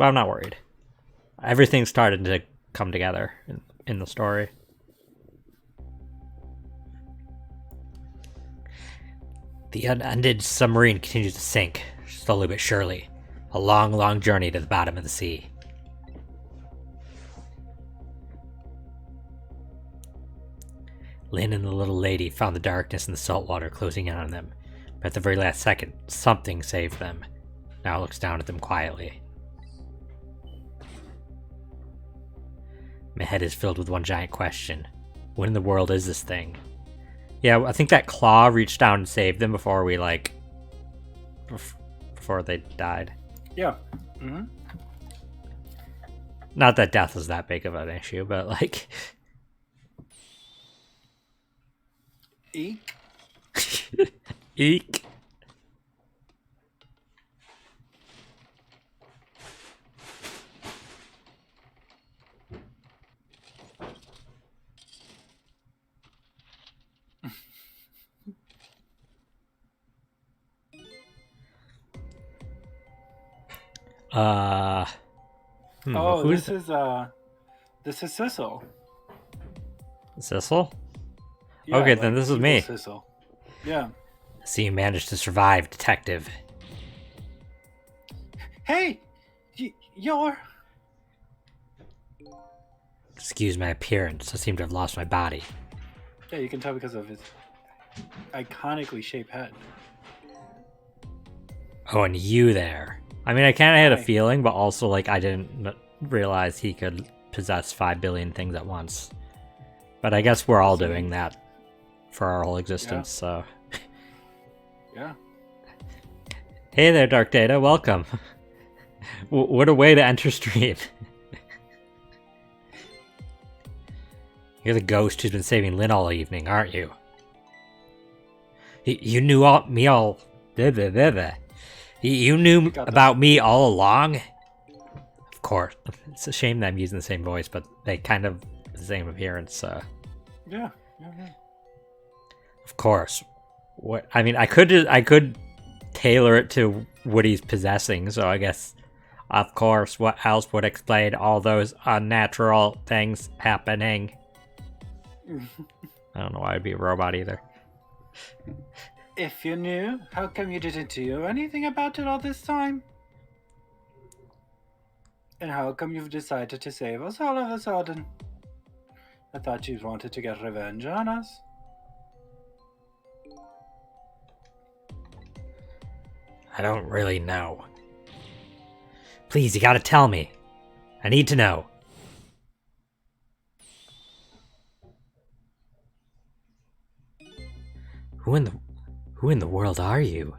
But I'm not worried. Everything started to come together in the story. The unended submarine continues to sink, slowly but surely. A long, long journey to the bottom of the sea. Lynn and the little lady found the darkness and the salt water closing in on them. But at the very last second, something saved them. Now looks down at them quietly. My head is filled with one giant question. What in the world is this thing? Yeah, I think that claw reached down and saved them before we, before they died. Yeah. Mm-hmm. Not that death was that big of an issue, but, Eek. Eek. This is Sissel. Sissel? Yeah, Okay, then this is me. Sissel. Yeah. So you managed to survive, detective. Hey, you're. Excuse my appearance. I seem to have lost my body. Yeah, you can tell because of his iconically shaped head. Oh, and you there. I mean, I kind of had a Hi. feeling, but also, I didn't realize he could possess 5 billion things at once. But I guess we're all doing that for our whole existence, so... Yeah. Hey there, Dark Data. Welcome. What a way to enter stream. You're the ghost who's been saving Lynn all evening, aren't you? You knew me all... You knew about me all along? Of course. It's a shame that I'm using the same voice, but they kind of have the same appearance, so... Yeah. Of course. What I mean, I could tailor it to what he's possessing, so I guess, of course, what else would explain all those unnatural things happening? I don't know why I'd be a robot either. If you knew, how come you didn't do anything about it all this time? And how come you've decided to save us all of a sudden? I thought you wanted to get revenge on us. I don't really know. Please, you gotta tell me. I need to know. Who in the world are you?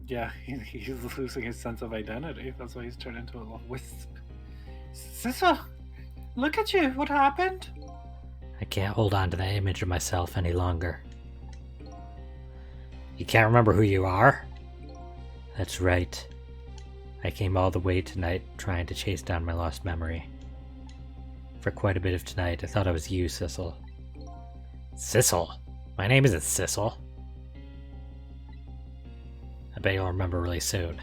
Yeah, he's losing his sense of identity. That's why he's turned into a little wisp. Sissa, look at you. What happened? I can't hold on to that image of myself any longer. You can't remember who you are? That's right. I came all the way tonight trying to chase down my lost memory. For quite a bit of tonight, I thought I was you, Sissel. Sissel? My name isn't Sissel. I bet you'll remember really soon.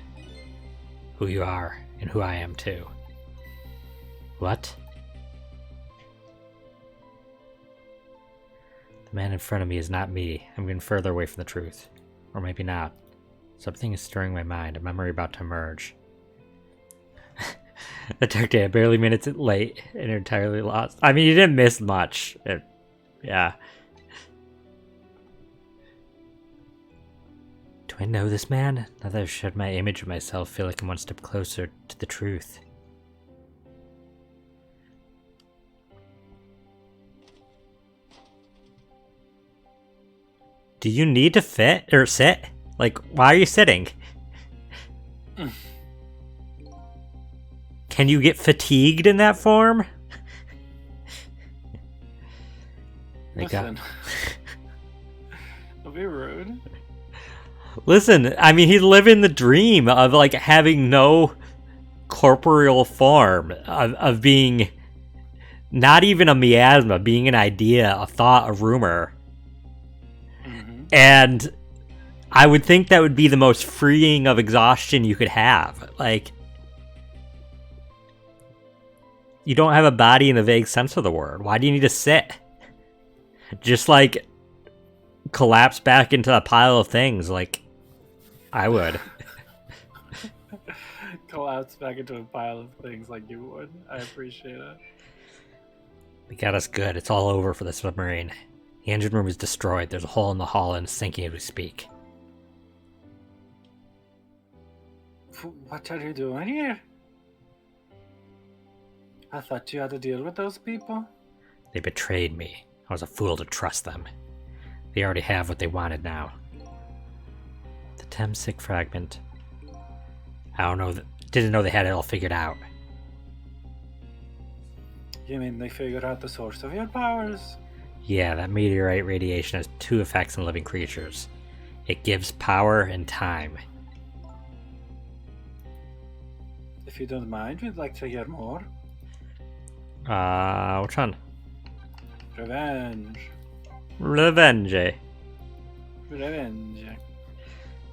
Who you are, and who I am too. What? The man in front of me is not me. I'm getting further away from the truth. Or maybe not. Something is stirring my mind, a memory about to emerge. The Dark Day, barely minutes late and entirely lost. I mean, you didn't miss much. Yeah. Do I know this man? Now that I've shed my image of myself, I feel like I'm one step closer to the truth. Do you need to fit or sit? Why are you sitting? Can you get fatigued in that form? Listen. Don't be rude. Listen, I mean, he's living the dream of having no corporeal form, of being not even a miasma, being an idea, a thought, a rumor. Mm-hmm. And I would think that would be the most freeing of exhaustion you could have. You don't have a body in the vague sense of the word. Why do you need to sit? Just, like, collapse back into a pile of things like I would. Collapse back into a pile of things like you would. I appreciate it. They got us good. It's all over for the submarine. The engine room is destroyed. There's a hole in the hull and it's sinking as we speak. What are you doing here? I thought you had to deal with those people. They betrayed me. I was a fool to trust them. They already have what they wanted now. The Temsic fragment. I don't know. Didn't know they had it all figured out. You mean they figured out the source of your powers? Yeah, that meteorite radiation has two effects on living creatures. It gives power and time. If you don't mind, we'd like to hear more. Which one? Revenge. Revenge. Revenge.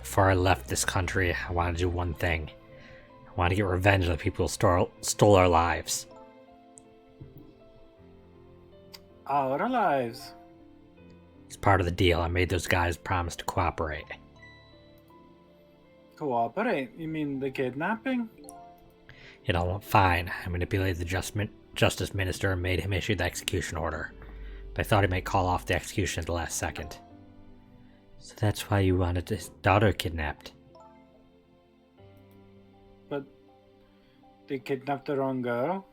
Before I left this country, I wanted to do one thing. I wanted to get revenge on the people who stole our lives. Our lives. It's part of the deal. I made those guys promise to cooperate. Cooperate? You mean the kidnapping? It all went fine. I manipulated the justice minister and made him issue the execution order. But I thought he might call off the execution at the last second. So that's why you wanted his daughter kidnapped. But they kidnapped the wrong girl?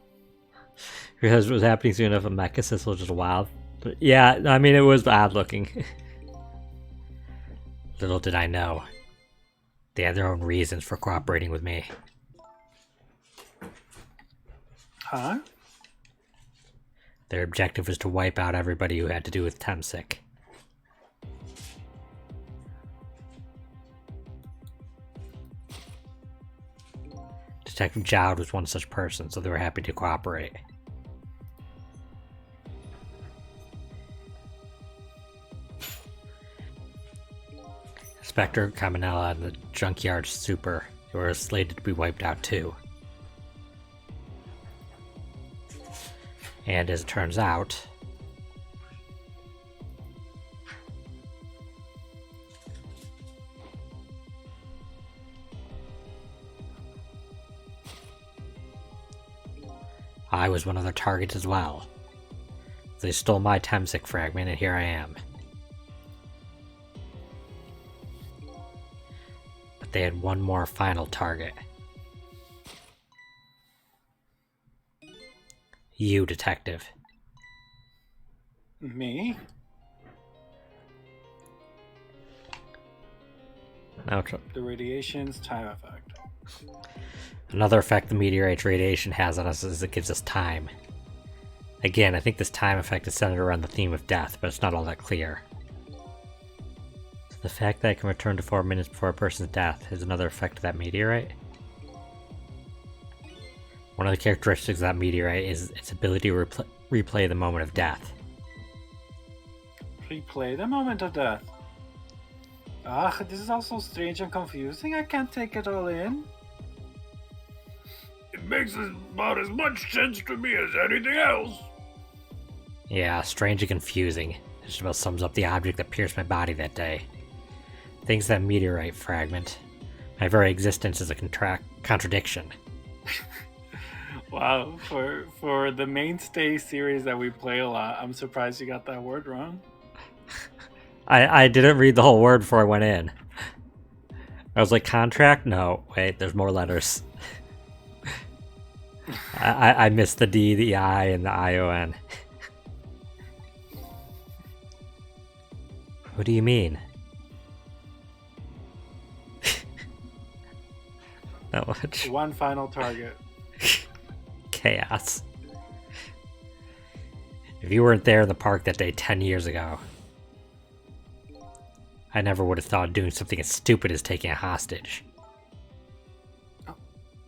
Because it was happening soon enough, a mecha system was just wild. But yeah, I mean, it was odd looking. Little did I know. They had their own reasons for cooperating with me. Huh? Their objective was to wipe out everybody who had to do with Temsic. Detective Jowd was one such person, so they were happy to cooperate. Inspector Caminella and the Junkyard Super were slated to be wiped out too. And as it turns out, I was one of their targets as well. They stole my Temsic fragment, and here I am. But they had one more final target. You, detective. Me? Now, The radiation's time effect. another effect the meteorite radiation has on us is it gives us time. Again, I think this time effect is centered around the theme of death, but it's not all that clear. So the fact that I can return to 4 minutes before a person's death is another effect of that meteorite. One of the characteristics of that meteorite is its ability to replay the moment of death. Replay the moment of death. Ah, this is all so strange and confusing. I can't take it all in. It makes about as much sense to me as anything else. Yeah, strange and confusing. It just about sums up the object that pierced my body that day. Thanks to that meteorite fragment, my very existence is a contradiction. Wow, for the mainstay series that we play a lot, I'm surprised you got that word wrong. I didn't read the whole word before I went in. I was like, contract? No, wait, there's more letters. I missed the D, the I, and the ION. What do you mean? Not much. One final target. Chaos. If you weren't there in the park that day 10 years ago, I never would have thought of doing something as stupid as taking a hostage.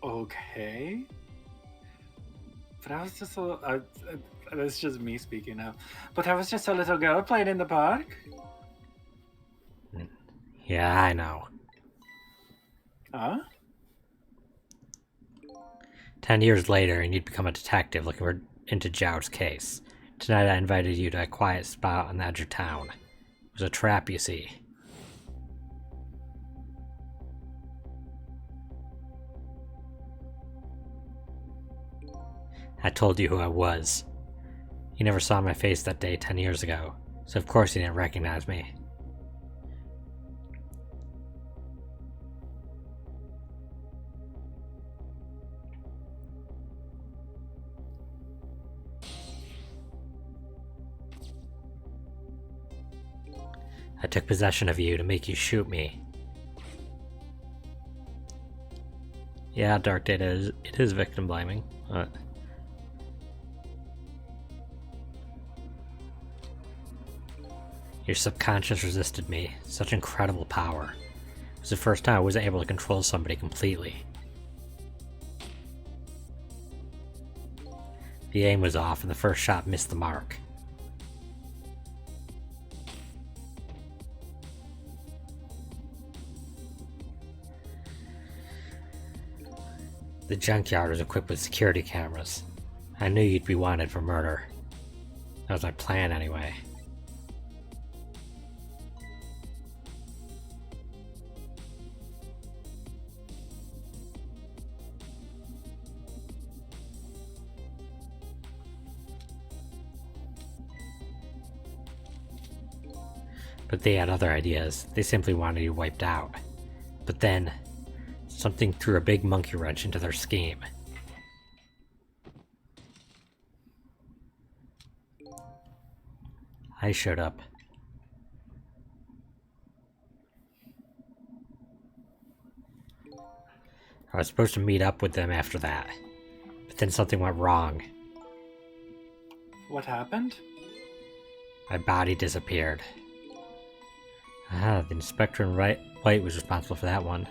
Okay. But I was just a... that's just me speaking now. But I was just a little girl playing in the park. Yeah, I know. Huh? 10 years later, and you'd become a detective looking into Zhao's case. Tonight I invited you to a quiet spot on the edge of town. It was a trap, you see. I told you who I was. You never saw my face that day 10 years ago, so of course you didn't recognize me. I took possession of you to make you shoot me. Yeah, Dark Data is victim blaming. Your subconscious resisted me. Such incredible power. It was the first time I wasn't able to control somebody completely. The aim was off and the first shot missed the mark. The junkyard was equipped with security cameras. I knew you'd be wanted for murder. That was my plan anyway. But they had other ideas. They simply wanted you wiped out. But then, something threw a big monkey wrench into their scheme. I showed up. I was supposed to meet up with them after that, but then something went wrong. What happened? My body disappeared. The Inspector in White was responsible for that one.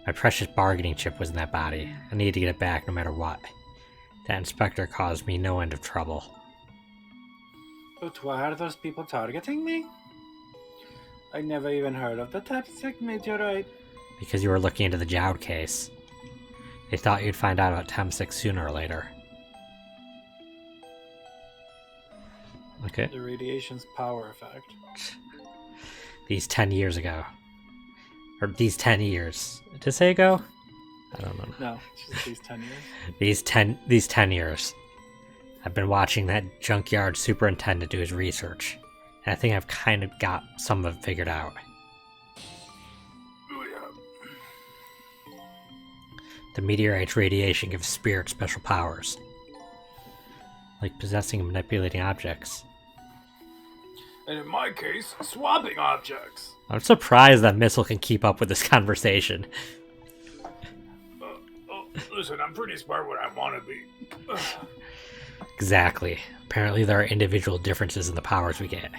My precious bargaining chip was in that body. I needed to get it back no matter what. That inspector caused me no end of trouble. But why are those people targeting me? I never even heard of the Tepsic meteorite. Because you were looking into the Jowd case. They thought you'd find out about Temsik sooner or later. Okay. The radiation's power effect. These 10 years ago. Or these 10 years. Did it say ago? I don't know. No, just these 10 years. These 10 years. I've been watching that junkyard superintendent do his research. And I think I've kind of got some of it figured out. The meteorite's radiation gives spirits special powers. Like possessing and manipulating objects. And in my case, swapping objects. I'm surprised that Missile can keep up with this conversation. Listen, I'm pretty smart when I want to be. Exactly. Apparently there are individual differences in the powers we get.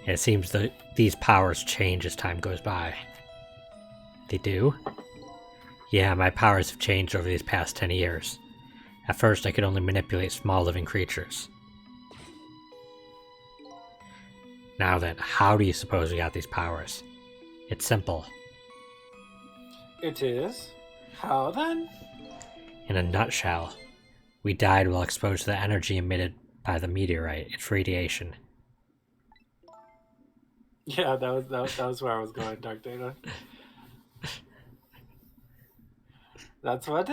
And it seems that these powers change as time goes by. They do? Yeah, my powers have changed over these past 10 years. At first I could only manipulate small living creatures. Now then, how do you suppose we got these powers? It's simple. It is? How then? In a nutshell, we died while exposed to the energy emitted by the meteorite, its radiation. Yeah, that was where I was going, Dark Data. That's what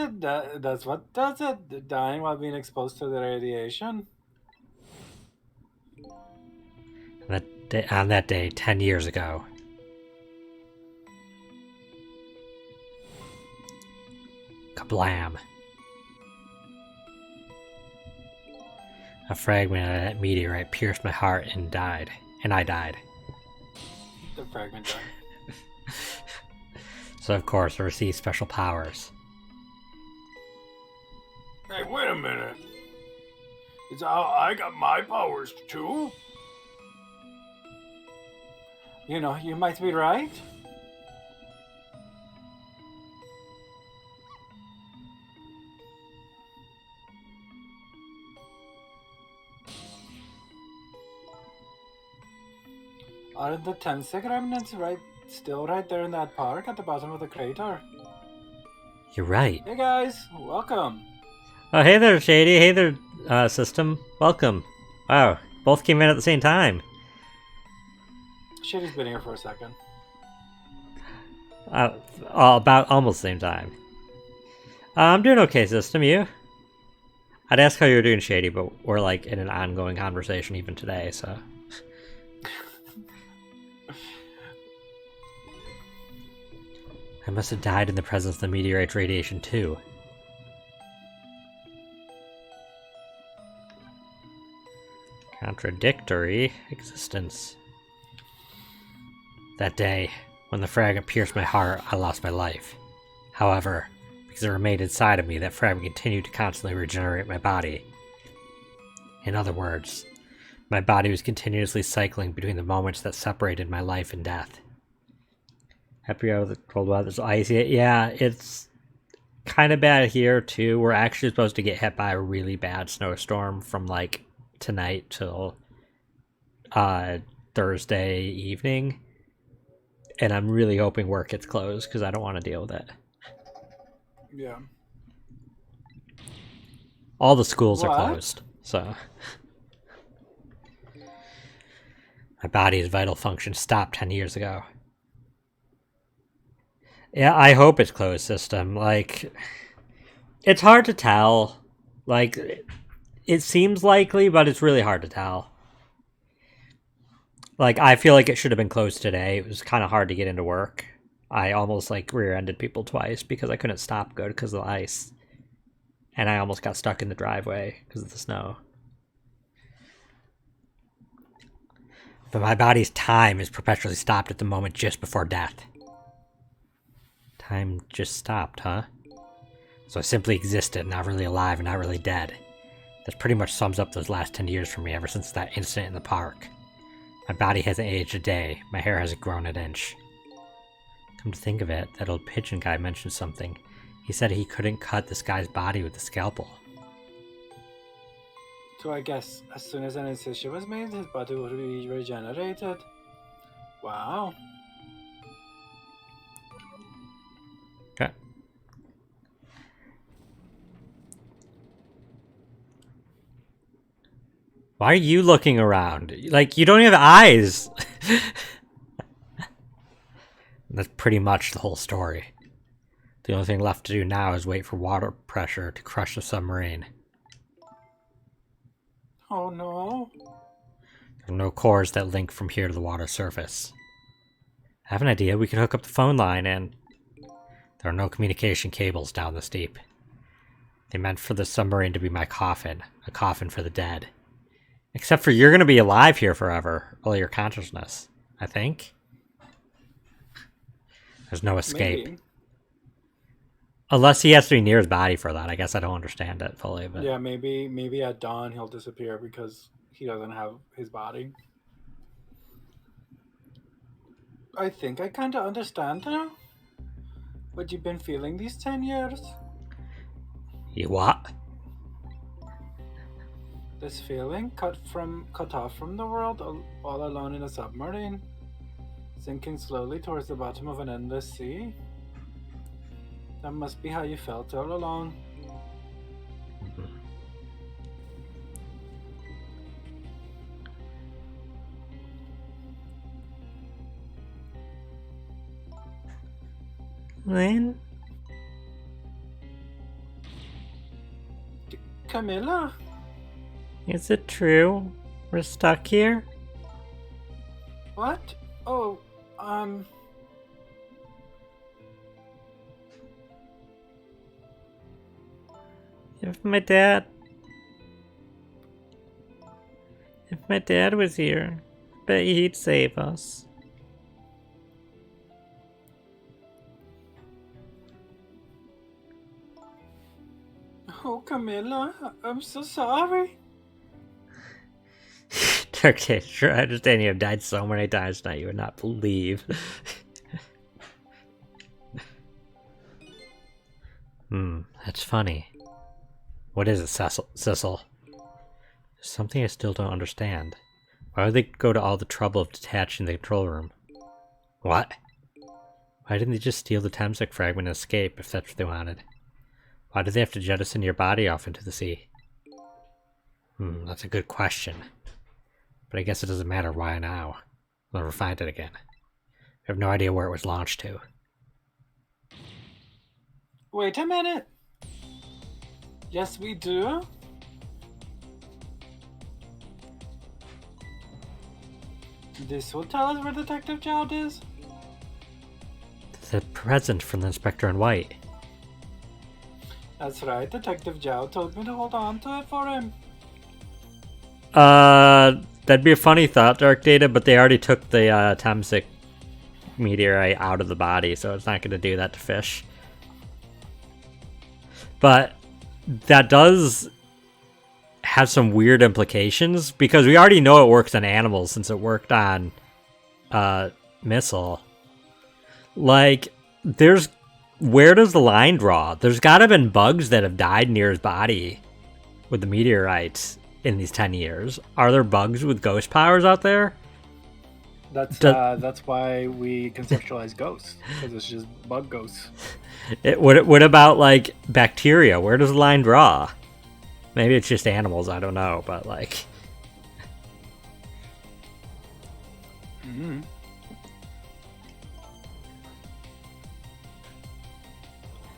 does it. Dying while being exposed to the radiation. On that day, 10 years ago. Kablam. A fragment of that meteorite pierced my heart and died. And I died. The fragment died. So of course I received special powers. Hey, wait a minute. Is I got my powers too? You know, you might be right. Are the Tensik remnants still right there in that park at the bottom of the crater? You're right. Hey guys, welcome. Oh, hey there, Shady. Hey there, System. Welcome. Wow, both came in at the same time. Shady's been here for a second. About almost the same time. I'm doing okay, System. You? I'd ask how you're doing, Shady, but we're like in an ongoing conversation even today, so. I must have died in the presence of the meteorite radiation too. Contradictory existence. That day, when the fragment pierced my heart, I lost my life. However, because it remained inside of me, that fragment continued to constantly regenerate my body. In other words, my body was continuously cycling between the moments that separated my life and death. Happy out of the cold weather, it's icy. Yeah, it's kind of bad here too. We're actually supposed to get hit by a really bad snowstorm from like tonight till Thursday evening. And I'm really hoping work gets closed because I don't want to deal with it. Yeah. All the schools are What? closed, so my body's vital function stopped 10 years ago. Yeah, I hope it's closed, System. Like, it's hard to tell. Like, it seems likely, but it's really hard to tell. Like, I feel like it should have been closed today. It was kind of hard to get into work. I almost, like, rear-ended people twice because I couldn't stop good because of the ice. And I almost got stuck in the driveway because of the snow. But my body's time is perpetually stopped at the moment just before death. Time just stopped, huh? So I simply existed, not really alive and not really dead. That pretty much sums up those last 10 years for me ever since that incident in the park. My body hasn't aged a day, my hair hasn't grown an inch. Come to think of it, that old pigeon guy mentioned something. He said he couldn't cut this guy's body with a scalpel. So I guess as soon as an incision was made, his body would be regenerated. Wow. Okay. Why are you looking around? Like, you don't even have eyes! That's pretty much the whole story. The only thing left to do now is wait for water pressure to crush the submarine. Oh no. There are no cores that link from here to the water surface. I have an idea. We could hook up the phone line and... There are no communication cables down this deep. They meant for the submarine to be my coffin. A coffin for the dead. Except for you're going to be alive here forever. All your consciousness. I think. There's no escape. Maybe. Unless he has to be near his body for that. I guess I don't understand it fully. But Yeah, maybe at dawn he'll disappear because he doesn't have his body. I think I kind of understand now. What you've been feeling these 10 years. You what? This feeling, cut off from the world, all alone in a submarine, sinking slowly towards the bottom of an endless sea. That must be how you felt all along. Then? Camilla? Is it true? We're stuck here? What? Oh, If my dad was here, bet he'd save us. Oh, Camilla, I'm so sorry. Okay, sure, I understand you have died so many times tonight you would not believe. That's funny. What is it, Cecil? There's something I still don't understand. Why would they go to all the trouble of detaching the control room? What? Why didn't they just steal the Temsik fragment and escape if that's what they wanted? Why did they have to jettison your body off into the sea? That's a good question. But I guess it doesn't matter why now. We'll never find it again. I have no idea where it was launched to. Wait a minute. Yes, we do. This will tell us where Detective Jowd is. The present from the Inspector in White. That's right. Detective Jowd told me to hold on to it for him. That'd be a funny thought, Dark Data, but they already took the Temsik meteorite out of the body, so it's not going to do that to fish. But that does have some weird implications, because we already know it works on animals since it worked on Missile. Like, where does the line draw? There's gotta have been bugs that have died near his body with the meteorites in these 10 years. Are there bugs with ghost powers out there? That's why we conceptualize ghosts, because it's just bug ghosts. What about, like, bacteria? Where does the line draw? Maybe it's just animals, I don't know, but, like... Mm-hmm.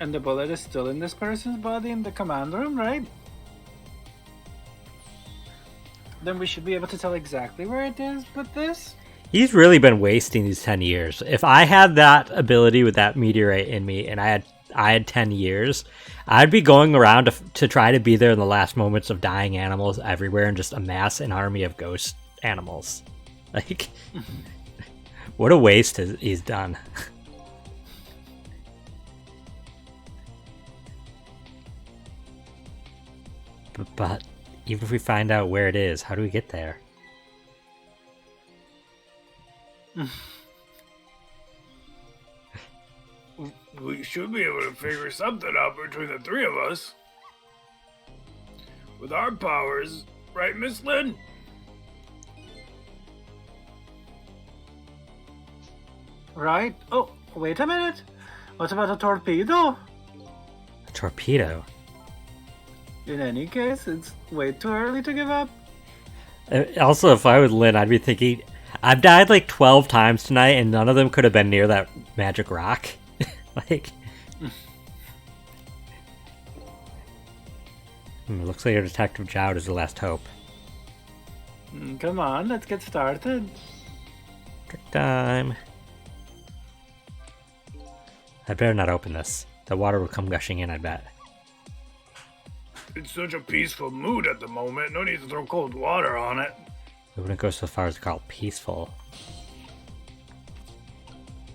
And the bullet is still in this person's body in the command room, right? Then we should be able to tell exactly where it is with this. He's really been wasting these 10 years. If I had that ability with that meteorite in me and I had 10 years, I'd be going around to try to be there in the last moments of dying animals everywhere and just amass an army of ghost animals. Like, what a waste he's done. But even if we find out where it is, how do we get there? We should be able to figure something out between the three of us. With our powers, right, Miss Lynn? Right? Oh, wait a minute. What about a torpedo? A torpedo? In any case, it's way too early to give up. Also, if I was Lynn, I'd be thinking, I've died like 12 times tonight and none of them could have been near that magic rock. Like... looks like our Detective Jowd is the last hope. Come on, let's get started. Trick time. I better not open this. The water will come gushing in, I bet. It's such a peaceful mood at the moment. No need to throw cold water on it. We wouldn't go so far as to call it peaceful.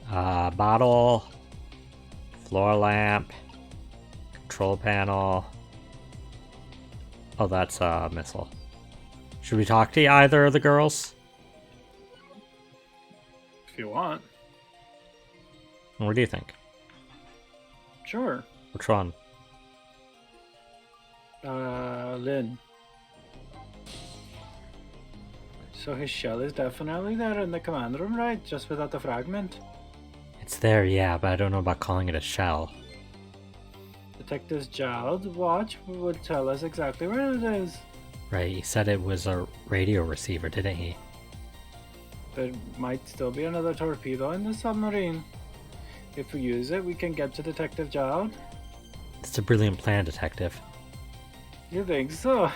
Bottle. Floor lamp. Control panel. Oh, that's a missile. Should we talk to either of the girls? If you want. What do you think? Sure. Which one? Lynn. So his shell is definitely there in the command room, right? Just without the fragment? It's there, yeah, but I don't know about calling it a shell. Detective Jowd's watch would tell us exactly where it is. Right, he said it was a radio receiver, didn't he? There might still be another torpedo in the submarine. If we use it, we can get to Detective Jowd. It's a brilliant plan, Detective. You think so?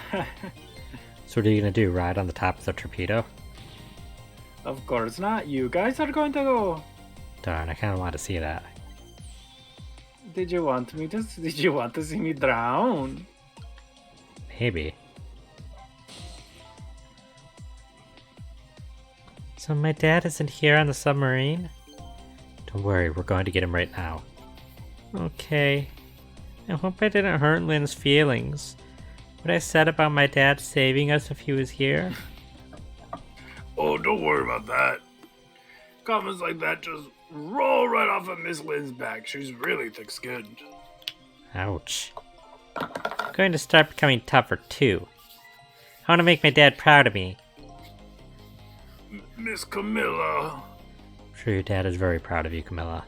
So what are you gonna do, ride on the top of the torpedo? Of course not. You guys are going to go. Darn, I kinda want to see that. Did you want to see me drown? Maybe. So my dad isn't here on the submarine? Don't worry, we're going to get him right now. Okay. I hope I didn't hurt Lynn's feelings. What I said about my dad saving us if he was here? Oh, don't worry about that. Comments like that just roll right off of Miss Lynn's back. She's really thick-skinned. Ouch. I'm going to start becoming tougher too. I want to make my dad proud of me. Miss Camilla. I'm sure your dad is very proud of you, Camilla.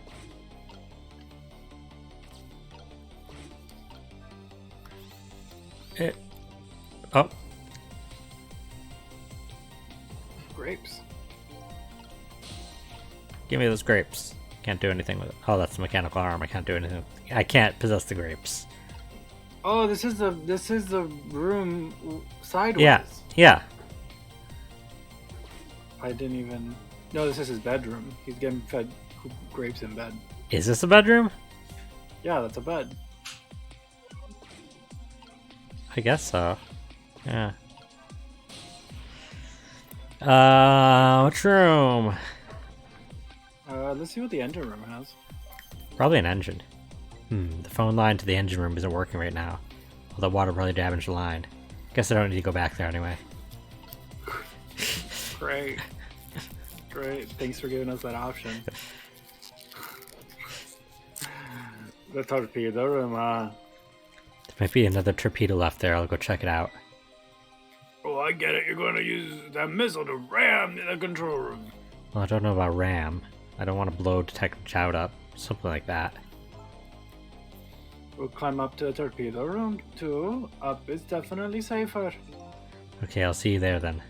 Oh, Grapes. give me those grapes. Can't do anything with it. Oh, that's the mechanical arm. I can't do anything. I can't possess the grapes. Oh, this is the room sideways. Yeah. I didn't even. No, this is his bedroom. He's getting fed grapes in bed. Is this a bedroom? Yeah, that's a bed. I guess so. Yeah. Which room? Let's see what the engine room has. Probably an engine. The phone line to the engine room isn't working right now. Well, the water probably damaged the line. Guess I don't need to go back there anyway. Great. Great. Thanks for giving us that option. The torpedo room, There might be another torpedo left there. I'll go check it out. Oh, I get it. You're going to use that missile to ram the control room. Well, I don't know about RAM. I don't want to blow Detective Choud up. Something like that. We'll climb up to the torpedo room too. Up is definitely safer. Okay, I'll see you there then.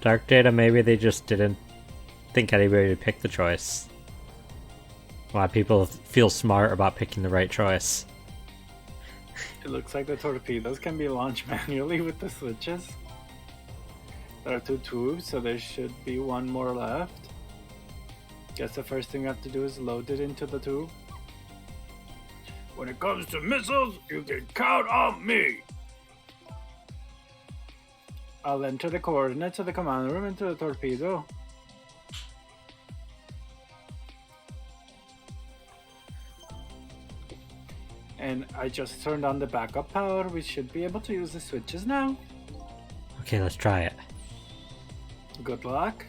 Dark Data, maybe they just didn't think anybody would pick the choice. Why people feel smart about picking the right choice. It looks like the torpedoes can be launched manually with the switches. There are 2 tubes, so there should be 1 more left. Guess the first thing we have to do is load it into the tube. When it comes to missiles, you can count on me. I'll enter the coordinates of the command room into the torpedo. And I just turned on the backup power. We should be able to use the switches now. Okay, let's try it. Good luck.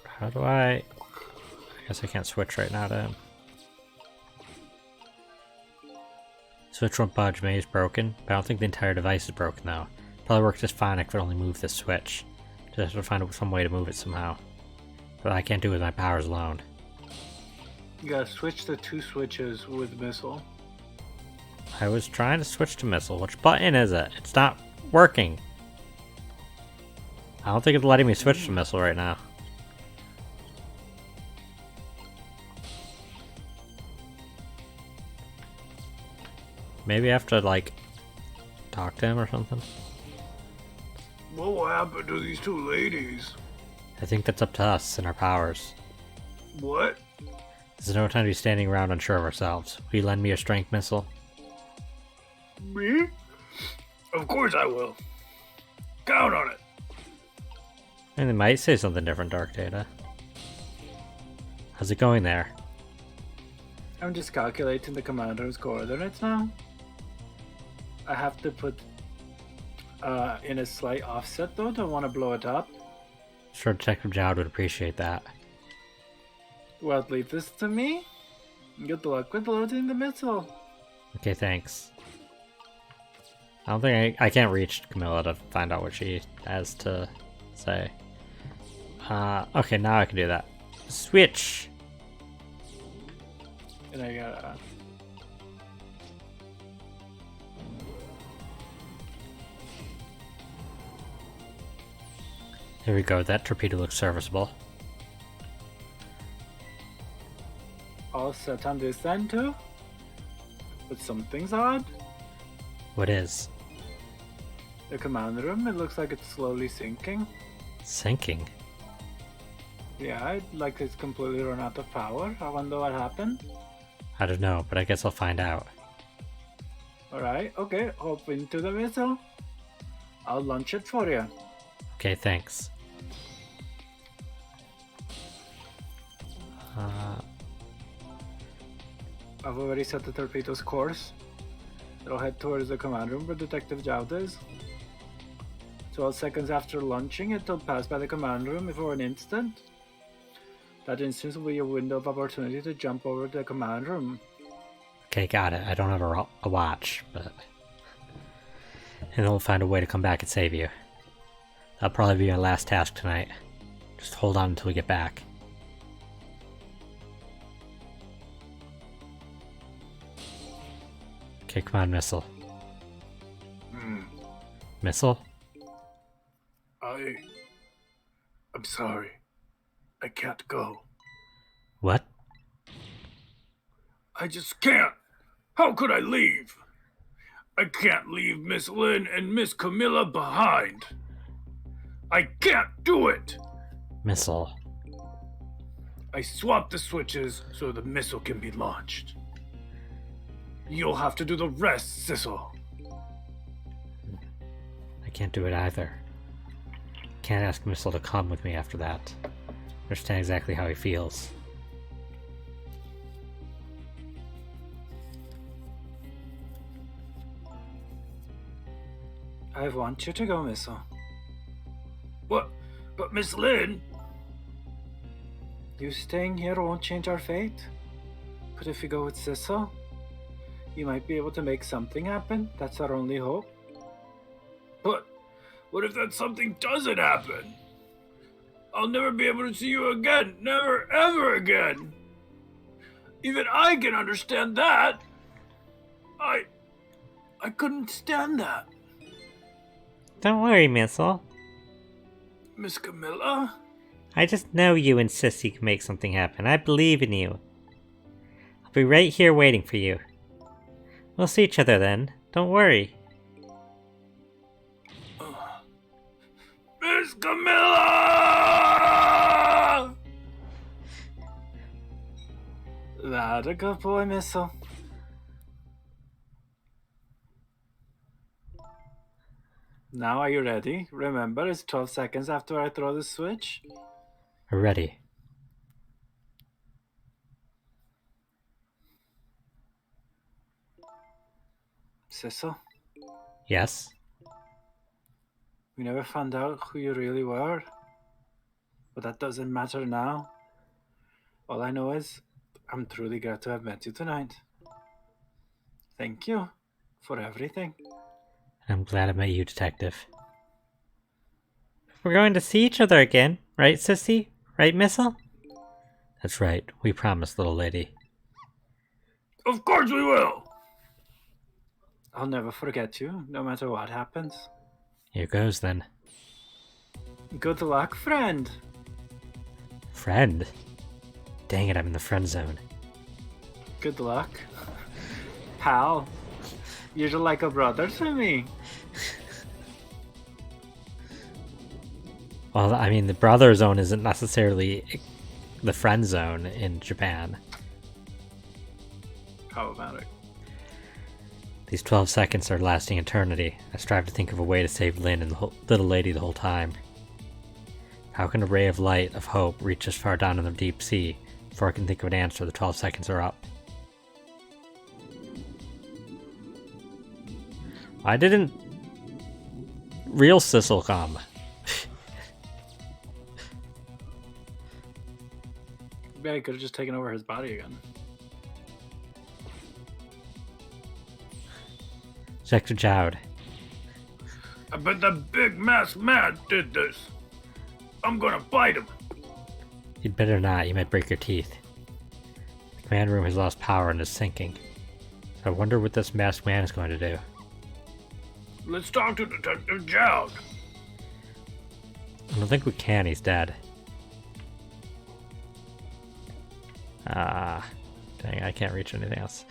How do I guess I can't switch right now to him. Switch won't budge. Maybe it's broken, but I don't think the entire device is broken though. Probably works just fine. I could only move this switch. Just have to find some way to move it somehow. But I can't do it with my powers alone. You gotta switch the 2 switches with missile. I was trying to switch to missile. Which button is it? It's not working. I don't think it's letting me switch to missile right now. Maybe I have to, like, talk to him or something? What will happen to these 2 ladies? I think that's up to us and our powers. What? There's no time to be standing around unsure of ourselves. Will you lend me your strength missile? Me? Of course I will. Count on it. And they might say something different, Dark Data. How's it going there? I'm just calculating the commander's coordinates now. I have to put in a slight offset though, don't want to blow it up. Sure, Detective Jowd would appreciate that. Well, leave this to me. Good luck with loading the missile. Okay, thanks. I don't think I can't reach Camilla to find out what she has to say. Okay, now I can do that. Switch! And I gotta... There we go, that torpedo looks serviceable. all set on this end too? But something's odd. What is? The command room, it looks like it's slowly sinking. Sinking? Yeah, like it's completely run out of power. I wonder what happened. I don't know, but I guess I'll find out. Alright, okay, hop into the missile. I'll launch it for you. Okay, thanks. I've already set the torpedo's course. It'll head towards the command room where Detective Jowd is. 12 seconds after launching, it'll pass by the command room for an instant. That instant will be a window of opportunity to jump over to the command room. Okay, got it. I don't have a watch, but... And then we'll find a way to come back and save you. That'll probably be our last task tonight. Just hold on until we get back. Okay, come on, Missile. Hmm. Missile? I'm sorry. I can't go. What? I just can't. How could I leave? I can't leave Miss Lynn and Miss Camilla behind. I can't do it. Missile. I swapped the switches so the missile can be launched. You'll have to do the rest, Sissel. I can't do it either. Can't ask Missile to come with me after that. Understand exactly how he feels. I want you to go, Missile. What? But Miss Lynn? You staying here won't change our fate. But if you go with Sissel, you might be able to make something happen. That's our only hope. But what if that something doesn't happen? I'll never be able to see you again. Never, ever again. Even I can understand that. I couldn't stand that. Don't worry, Missile. Miss Camilla? I just know you and Sissy can make something happen. I believe in you. I'll be right here waiting for you. We'll see each other then. Don't worry. Miss Camilla! That a good boy, Missile. Now are you ready? Remember, it's 12 seconds after I throw the switch. We're ready. Sissel, Yes? we never found out who you really were. But that doesn't matter now. All I know is I'm truly glad to have met you tonight. Thank you for everything. I'm glad I met you, Detective. We're going to see each other again, right, Sissy? Right, Missile? That's right. We promised, little lady. Of course we will! I'll never forget you, no matter what happens. Here goes, then. Good luck, friend. Friend? Dang it, I'm in the friend zone. Good luck. Pal, you're like a brother to me. Well, I mean, the brother zone isn't necessarily the friend zone in Japan. Problematic. These 12 seconds are lasting eternity. I strive to think of a way to save Lynn and the little lady the whole time. How can a ray of light, of hope, reach as far down in the deep sea? Before I can think of an answer, the 12 seconds are up. Why didn't real Sissel come? Maybe I could have just taken over his body again. Sector Jowd. I bet that big masked man did this. I'm gonna bite him. You'd better not, you might break your teeth. The command room has lost power and is sinking. I wonder what this masked man is going to do. Let's talk to Detective Jowd. I don't think we can, he's dead. Dang, I can't reach anything else.